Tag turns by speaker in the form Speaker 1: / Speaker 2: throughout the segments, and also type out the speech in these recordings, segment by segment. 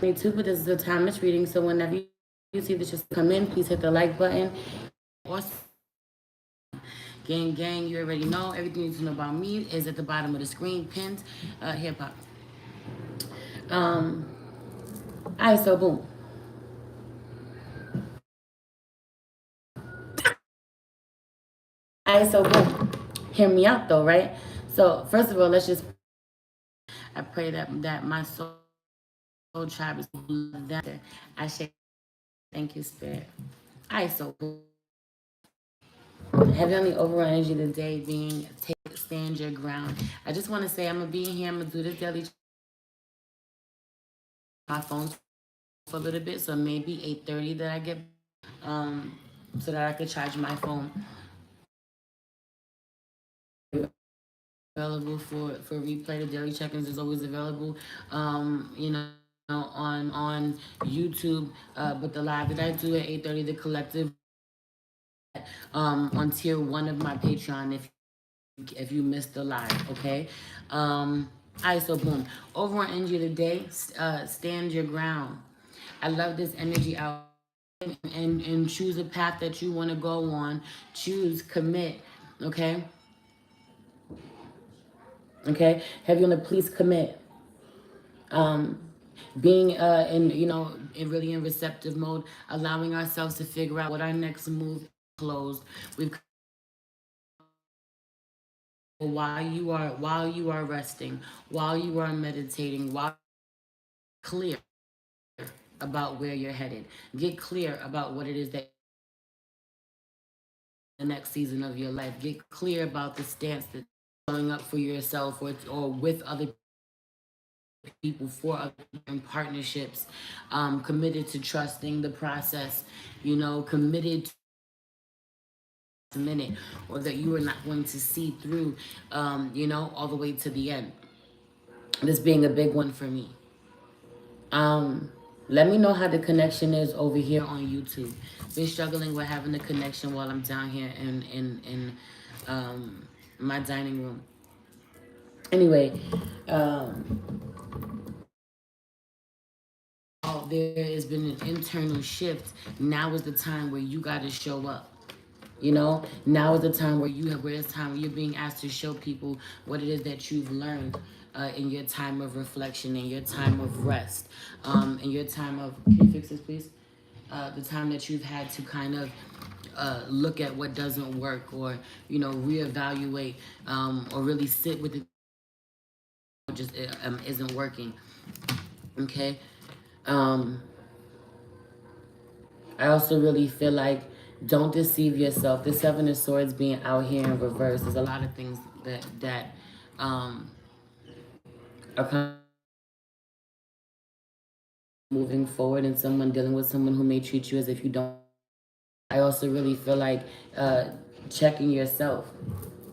Speaker 1: Me too, but this is a timeless reading, so whenever you see this just come in, please hit the like button. Also, gang, you already know everything you need to know about me is at the bottom of the screen, pinned. Hip hop. Um, all right, so boom. All right, so boom. Hear me out though, right? So first of all, let's just. I pray that my soul tribe is that. I say thank you, spirit. All right, so boom. Heavenly overall energy today being take stand your ground. I just want to say I'm gonna be in here. I'm gonna do this daily my phone for a little bit, so maybe 8:30 that I get um so that I could charge my phone. Available for replay. The daily check-ins is always available. You know. On YouTube, but the live that I do at 8:30, the collective, on tier 1 of my Patreon. If you missed the live, okay. All right, so boom. Over on energy today, stand your ground. I love this energy out, and choose a path that you want to go on. Choose, commit, okay. Okay, have you on the please commit. um Being in really in receptive mode, allowing ourselves to figure out what our next move. Closed. We've while you are resting, while you are meditating, while clear about where you're headed. Get clear about what it is that the next season of your life. Get clear about the stance that showing up for yourself, or with other people, for other in partnerships. Committed to trusting the process. Committed to a minute, or that you are not going to see through, all the way to the end. This being a big one for me. Um, Let me know how the connection is over here on YouTube. Been struggling with having the connection while I'm down here in my dining room. Anyway, there has been an internal shift. Now is the time where you got to show up. Now is the time where it's time where you're being asked to show people what it is that you've learned in your time of reflection, in your time of rest, in your time of. Can you fix this, please? The time that you've had to kind of look at what doesn't work, or reevaluate, or really sit with it. Just isn't working. Okay. Um, I also really feel like don't deceive yourself. The Seven of Swords being out here in reverse. There's a lot of things that um, are kind of moving forward, and someone dealing with someone who may treat you as if you don't. I also really feel like checking yourself,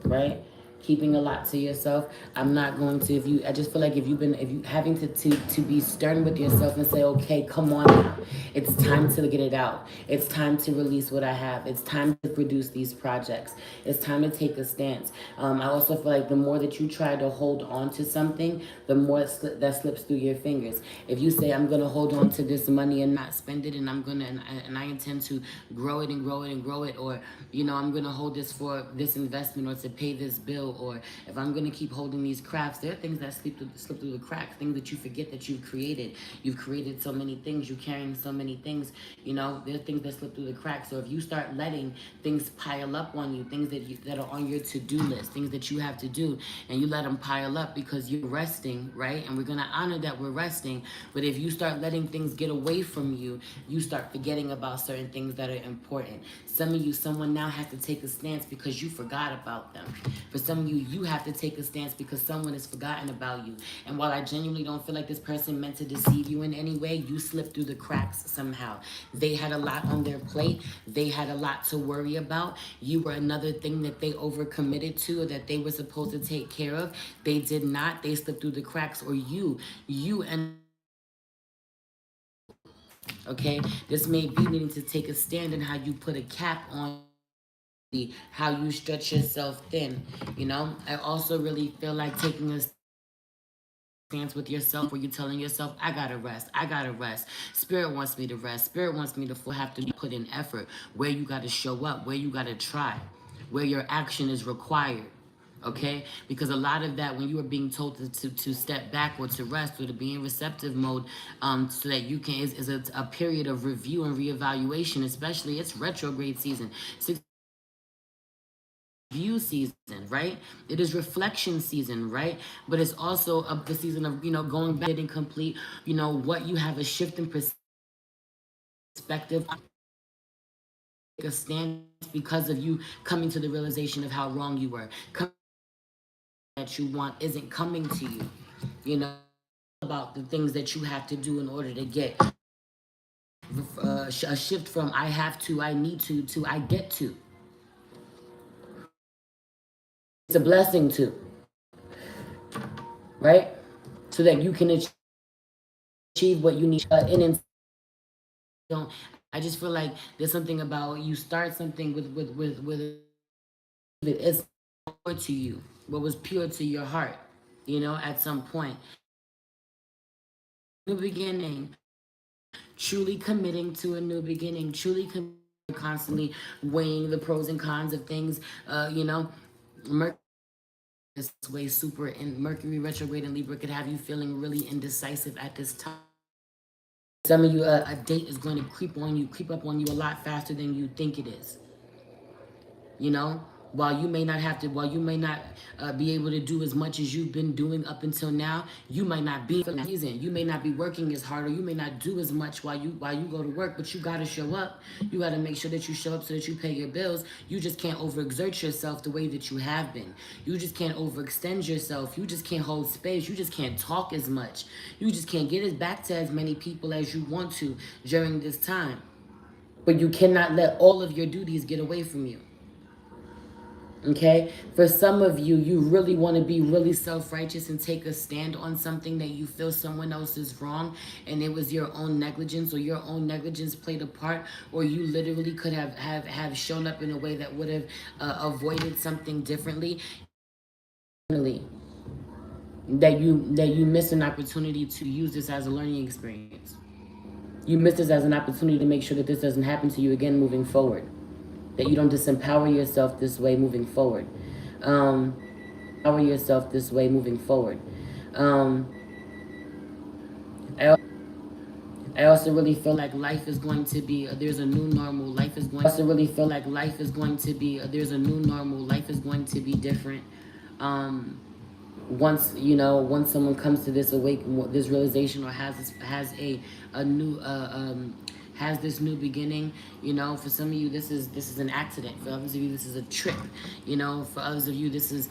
Speaker 1: right? Keeping a lot to yourself. I'm not going to, if you, I just feel like if you having to be stern with yourself and say, okay, come on now. It's time to get it out. It's time to release what I have. It's time to produce these projects. It's time to take a stance. I also feel like the more that you try to hold on to something, the more that slips through your fingers. If you say, I'm going to hold on to this money and not spend it, and I intend to grow it and grow it and grow it, or, I'm going to hold this for this investment, or to pay this bill, or if I'm going to keep holding these crafts, there are things that slip through the cracks, things that you forget that you've created. You've created so many things, you're carrying so many things, there are things that slip through the cracks. So if you start letting things pile up on you, things that are on your to-do list, things that you have to do, and you let them pile up because you're resting, right? And we're going to honor that we're resting. But if you start letting things get away from you, you start forgetting about certain things that are important. Some of you, someone now has to take a stance because you forgot about them. For some of you, you have to take a stance because someone has forgotten about you. And while I genuinely don't feel like this person meant to deceive you in any way, you slipped through the cracks somehow. They had a lot on their plate. They had a lot to worry about. You were another thing that they overcommitted to, or that they were supposed to take care of. They did not. They slipped through the cracks, or and okay, this may be needing to take a stand in how you put a cap on how you stretch yourself thin. I also really feel like taking a stance with yourself where you're telling yourself, I gotta rest, I gotta rest. Spirit wants me to rest. Spirit wants me to have to put in effort, where you gotta show up, where you gotta try, where your action is required. Okay? Because a lot of that, when you are being told to step back or to rest or to be in receptive mode, so that you can, is a period of review and reevaluation, especially it's retrograde season. View season, right? It is reflection season, right? But it's also the season of, going back and complete, what you have, a shift in perspective, a stance because of you coming to the realization of how wrong you were. That you want isn't coming to you, about the things that you have to do in order to get a shift from I have to, I need to I get to. It's a blessing to, right? So that you can achieve what you need. And don't. I just feel like there's something about you start something with it's pure to you, what was pure to your heart, at some point. New beginning, truly committing to a new beginning, truly constantly weighing the pros and cons of things. Mercury this way super in Mercury retrograde in Libra could have you feeling really indecisive at this time. Some of you, a date is going to creep up on you a lot faster than you think it is. While you may not be able to do as much as you've been doing up until now, you might not be for that reason. You may not be working as hard, or you may not do as much while you go to work, but you got to show up. You got to make sure that you show up so that you pay your bills. You just can't overexert yourself the way that you have been. You just can't overextend yourself. You just can't hold space. You just can't talk as much. You just can't get it back to as many people as you want to during this time. But you cannot let all of your duties get away from you. Okay, for some of you, you really want to be really self-righteous and take a stand on something that you feel someone else is wrong, and it was your own negligence, or your own negligence played a part, or you literally could have shown up in a way that would have avoided something differently. That you missed an opportunity to use this as a learning experience. You missed this as an opportunity to make sure that this doesn't happen to you again moving forward. That you don't disempower yourself this way moving forward. Empower yourself this way moving forward. I also really feel like life is going to be, there's a new normal. I also really feel like life is going to be, there's a new normal. Life is going to be different. Once someone comes to this this realization, or has a new has this new beginning. For some of you this is an accident. For others of you this is a trip. For others of you this is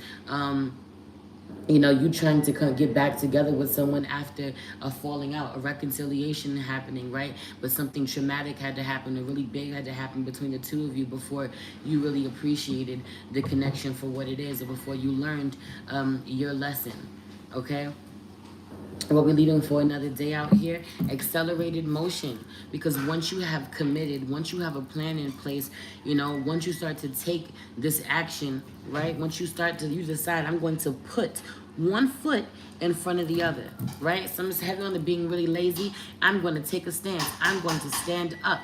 Speaker 1: you trying to kind of get back together with someone after a falling out, a reconciliation happening, right? But something traumatic had to happen, or really big had to happen between the two of you before you really appreciated the connection for what it is, or before you learned your lesson, okay? What we're leaving for another day out here, accelerated motion. Because once you have committed, once you have a plan in place, once you start to take this action, right? Once you decide, I'm going to put one foot in front of the other, right? So I'm just heavy on the being really lazy. I'm going to take a stance. I'm going to stand up.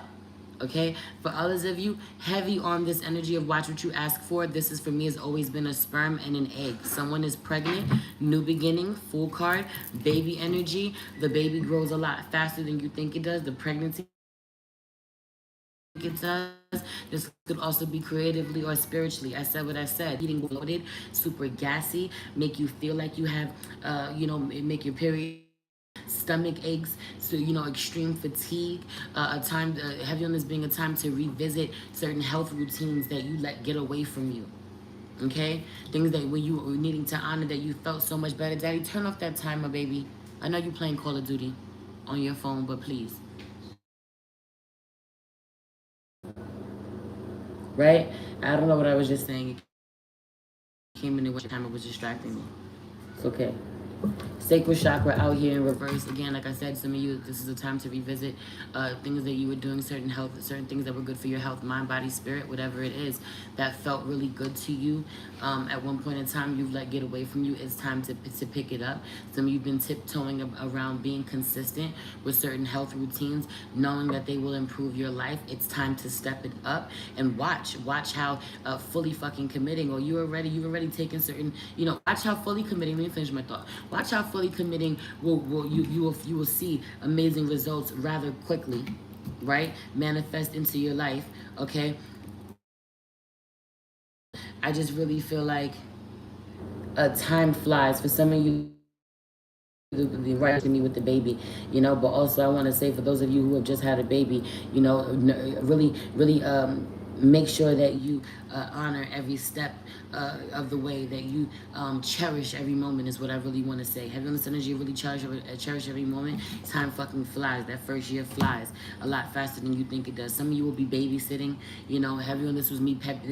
Speaker 1: Okay, for others of you, heavy on this energy of watch what you ask for. This is, for me, has always been a sperm and an egg. Someone is pregnant, new beginning, full card, baby energy. The baby grows a lot faster than you think it does. The pregnancy it does. This could also be creatively or spiritually. I said what I said. Eating bloated, super gassy, make you feel like you have, make your period, stomach aches, so extreme fatigue, a time heavy on this being a time to revisit certain health routines that you let get away from you. Okay, things that when you were needing to honor, that you felt so much better. Daddy, turn off that timer, baby. I know you're playing Call of Duty on your phone, but please. Right? I don't know what I was just saying. It came in the time, it was distracting me. It's okay. Sacral chakra out here in reverse again. Like I said, some of you, this is a time to revisit things that you were doing, certain things that were good for your health, mind, body, spirit, whatever it is that felt really good to you. At one point in time, you've let get away from you. It's time to pick it up. Some of you've been tiptoeing around being consistent with certain health routines, knowing that they will improve your life. It's time to step it up and watch how fully fucking committing, or you've already taken certain, watch how fully committing. Let me finish my thought. Watch how fully committing you will see amazing results rather quickly, right? Manifest into your life. Okay, I just really feel like time flies for some of you. The right to me with the baby, but also I want to say for those of you who have just had a baby, really make sure that you honor every step of the way, that you cherish every moment is what I really want to say. Heavy on this energy, really cherish every moment. Time fucking flies. That first year flies a lot faster than you think it does. Some of you will be babysitting, heavy on this was me pet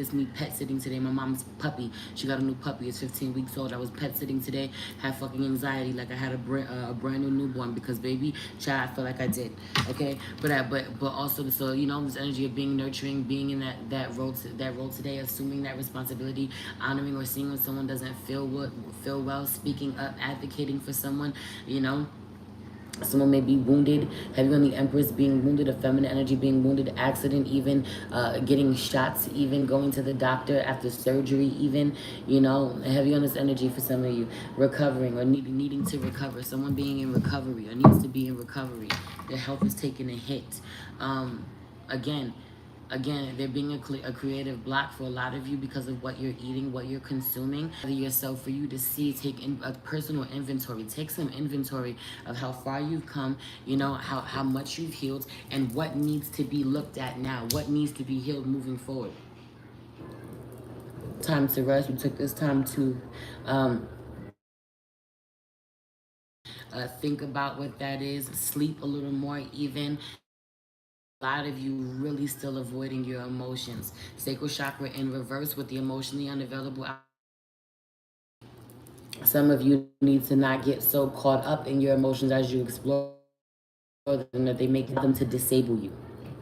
Speaker 1: sitting today. My mom's puppy, she got a new puppy, it's 15 weeks old. I was pet sitting today, had fucking anxiety like I had a brand new newborn, because baby child, I feel like I did. Okay, but also, so this energy of being nurturing, being in that role today, assuming that responsibility, honoring or seeing when someone doesn't feel well, speaking up, advocating for someone. Someone may be wounded. Heavy on the Empress, being wounded, a feminine energy being wounded, accident, even getting shots, even going to the doctor after surgery, even, heavy on this energy for some of you. Recovering or needing to recover. Someone being in recovery or needs to be in recovery. Their health is taking a hit. Again, there being a creative block for a lot of you because of what you're eating, what you're consuming. Yourself, for you to see, take in a personal inventory. Take some inventory of how far you've come, how much you've healed, and what needs to be looked at now, what needs to be healed moving forward. Time to rest. We took this time to think about what that is, sleep a little more even. A lot of you really still avoiding your emotions. Sacral chakra in reverse with the emotionally unavailable. Some of you need to not get so caught up in your emotions as you explore them that they make them to disable you.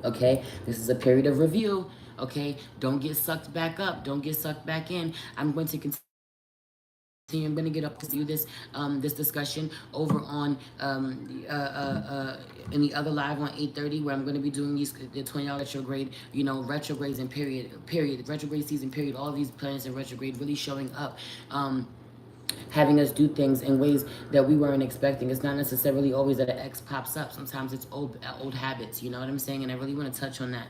Speaker 1: Okay? This is a period of review. Okay? Don't get sucked back up. Don't get sucked back in. I'm going to continue. I'm going to get up to do this discussion over on in the other live on 8:30, where I'm going to be doing the 20-hour retrograde, retrogrades and period retrograde season period. All these planets in retrograde really showing up. Having us do things in ways that we weren't expecting. It's not necessarily always that an ex pops up. Sometimes it's old habits. You know what I'm saying? And I really want to touch on that.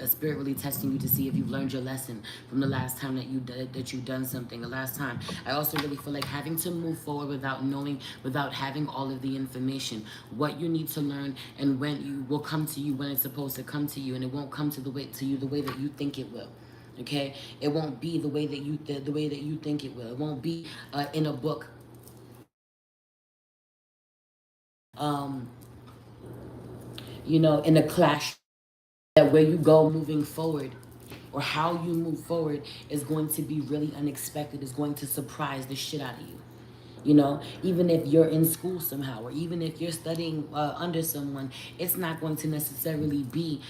Speaker 1: A spirit really testing you to see if you've learned your lesson from the last time that you've done something. The last time. I also really feel like having to move forward without having all of the information. What you need to learn, and when you will come to you when it's supposed to come to you, and it won't come to you the way that you think it will. Okay, it won't be the way that you think it will. It won't be in a book. Um, in a clash, that where you go moving forward, or how you move forward, is going to be really unexpected. Is going to surprise the shit out of you. Even if you're in school somehow, or even if you're studying under someone, it's not going to necessarily be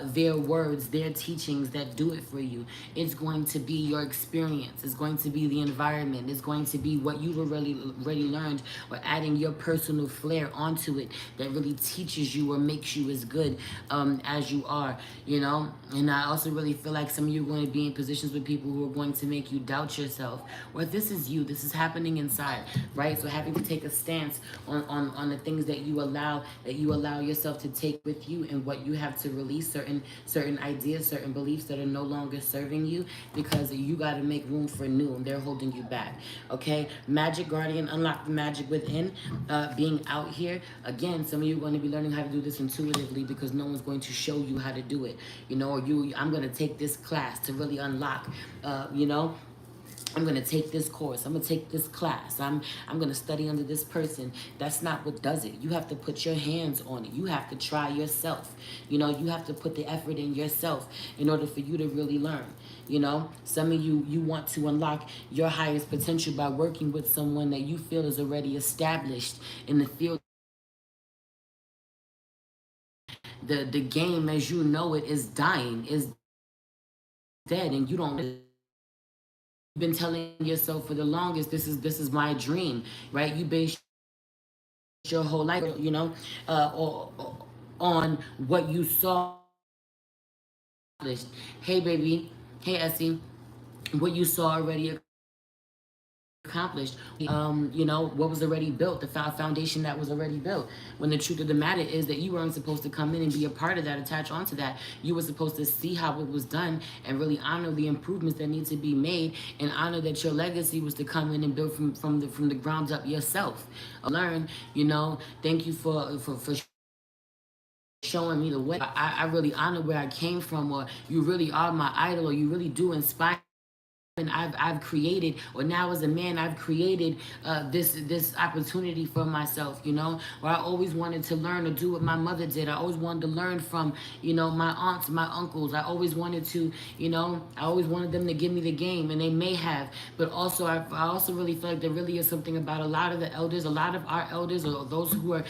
Speaker 1: their words, their teachings that do it for you. It's going to be your experience. It's going to be the environment. It's going to be what you've already learned, or adding your personal flair onto it, that really teaches you or makes you as good as you are. And I also really feel like some of you are going to be in positions with people who are going to make you doubt yourself, or this is you, this is happening inside, right? So having to take a stance on the things that you allow yourself to take with you, and what you have to release, certain ideas, certain beliefs that are no longer serving you, because you got to make room for new, and they're holding you back. Okay, Magic Guardian, unlock the magic within. Being out here again, some of you are going to be learning how to do this intuitively, because no one's going to show you how to do it. Or I'm going to take this class to really unlock I'm gonna take this course. I'm gonna take this class. I'm gonna study under this person. That's not what does it. You have to put your hands on it. You have to try yourself. You know, you have to put the effort in yourself in order for you to really learn. You know, some of you want to unlock your highest potential by working with someone that you feel is already established in the field. The game as you know it is dying, is dead, and you don't been telling yourself for the longest, this is my dream, right? You base your whole life, you know, on what you saw. Hey baby, hey Essie, what you saw already accomplished, you know, what was already built, the foundation that was already built, when the truth of the matter is that you weren't supposed to come in and be a part of that, attach onto that. You were supposed to see how it was done and really honor the improvements that need to be made, and honor that your legacy was to come in and build from the ground up yourself. Learn, you know. Thank you for showing me the way. I really honor where I came from, or you really are my idol, or you really do inspire. And I've created, or now as a man, I've created this opportunity for myself, you know, where I always wanted to learn or do what my mother did. I always wanted to learn from, you know, my aunts, my uncles. I always wanted to, you know, I always wanted them to give me the game, and they may have, but also I also really feel like there really is something about a lot of the elders, a lot of our elders, or those who are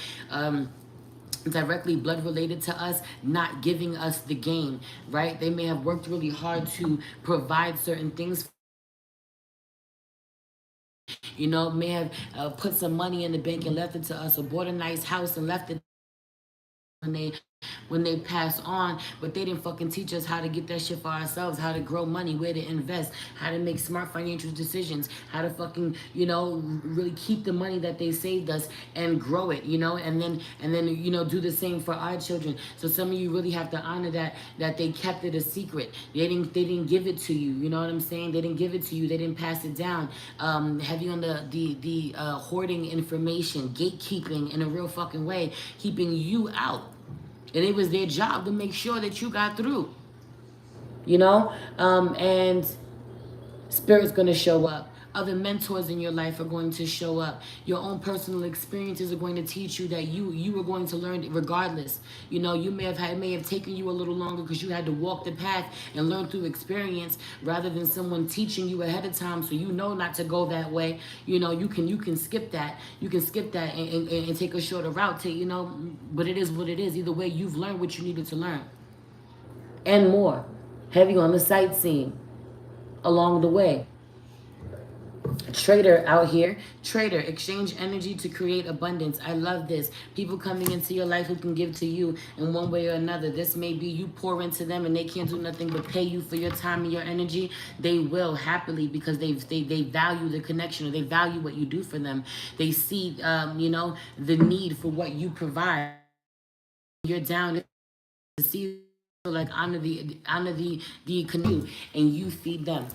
Speaker 1: directly blood related to us, not giving us the game, right? They may have worked really hard to provide certain things, you know, may have put some money in the bank and left it to us, or bought a nice house and left it when they pass on, but they didn't fucking teach us how to get that shit for ourselves, how to grow money, where to invest, how to make smart financial decisions, how to fucking, you know, really keep the money that they saved us and grow it, you know, and then you know, do the same for our children. So some of you really have to honor that they kept it a secret. They didn't give it to you, you know what I'm saying? They didn't give it to you, they didn't pass it down. Heavy on the hoarding information, gatekeeping in a real fucking way, keeping you out. And it was their job to make sure that you got through, you know. And Spirit's going to show up. Other mentors in your life are going to show up. Your own personal experiences are going to teach you that you are going to learn regardless. You know, it may have taken you a little longer because you had to walk the path and learn through experience, rather than someone teaching you ahead of time, so you know not to go that way. You know, you can skip that. You can skip that and take a shorter route to, you know, but it is what it is. Either way, you've learned what you needed to learn and more. Heavy on the sightseeing along the way. Trader out here. Trader, exchange energy to create abundance. I love this. People coming into your life who can give to you in one way or another. This may be you pour into them and they can't do nothing but pay you for your time and your energy. They will happily, because they value the connection, or they value what you do for them. They see you know, the need for what you provide. You're down to see, like, honor the canoe, and you feed them.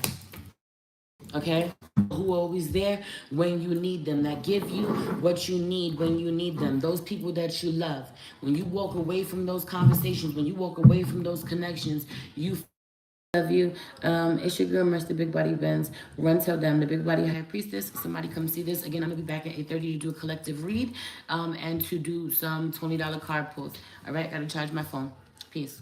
Speaker 1: Okay, who are always there when you need them, that give you what you need when you need them. Those people that you love, when you walk away from those conversations, when you walk away from those connections, you love you. It's your girl Mercy Big Body Benz. Run tell them, the Big Body High Priestess. Somebody come see this again. I'm gonna be back at 8:30 to do a collective read, and to do some $20 card pulls. All right, gotta charge my phone. Peace.